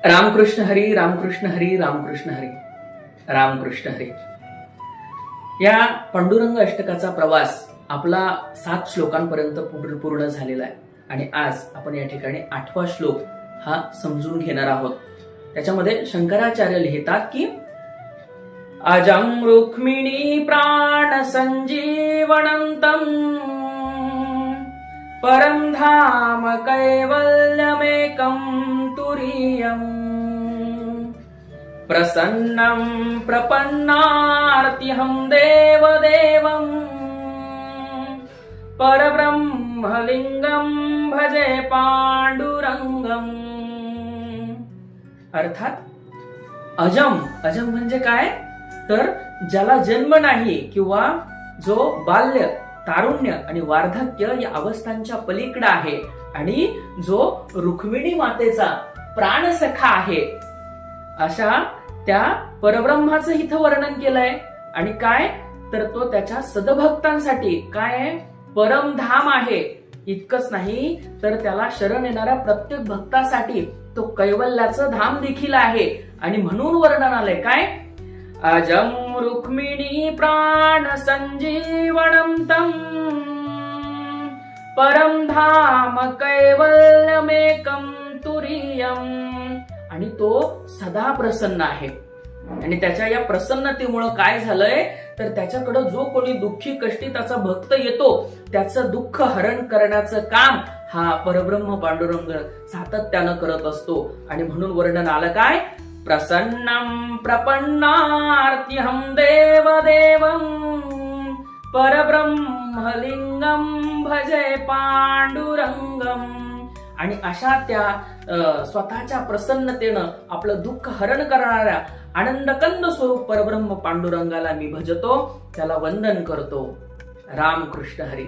रामकृष्ण हरी, रामकृष्ण हरी, रामकृष्ण हरी, रामकृष्ण हरी. या पांडुरंग अष्टकाचा प्रवास आपला 7 श्लोकांपर्यंत पूर्ण झालेला आहे आणि आज आपण या ठिकाणी 8वा श्लोक हा समजून घेणार आहोत. त्याच्यामध्ये शंकराचार्य लिहितात की अजं रुक्मिणी प्राण संजीवनंतम परम धाम कैवल्यमेकं तुरीयम् प्रसन्नं प्रपन्नार्त्यहं देवदेवं परब्रह्मलिंगं भजे पांडुरंगम. अर्थात अजम म्हणजे काय, तर ज्याला जन्म नाही किंवा जो बाल्य, तारुण्य आणि वार्धक्य या अवस्थांच्या पलीकडे आहे आणि जो रुक्मिणी मातेचा प्राणसखा आहे, अशा त्या परब्रह्माचं इथं वर्णन केलंय. आणि काय, तर तो त्याच्या सदभक्तांसाठी काय परमधाम आहे. इतकंच नाही तर त्याला शरण येणाऱ्या प्रत्येक भक्तासाठी तो कैवल्याचं धाम देखील आहे. आणि म्हणून वर्णन आलंय काय, अजं रुक्मिणी प्राण संजीवनंतम परम धाम कैवल्यमेकं तुरीयम्. आणि तो सदा प्रसन्न आहे. आणि त्याच्या या प्रसन्नतेमुळे काय झालंय, तर त्याच्याकडे जो कोणी दुःखी कष्टी त्याचा भक्त येतो त्याचं दुःख हरण करण्याचं काम हा परब्रह्म पांडुरंग सातत्यानं करत असतो. आणि म्हणून वर्णन आलं काय, प्रसन्नं प्रपन्नार्त्यहं देवदेवं परब्रह्मलिंगं भजे पांडुरंगम. आणि अशा त्या स्वतःच्या प्रसन्नतेनं आपलं दुःख हरण करणाऱ्या आनंदकंद स्वरूप परब्रह्म पांडुरंगाला मी भजतो, त्याला वंदन करतो. रामकृष्ण हरी.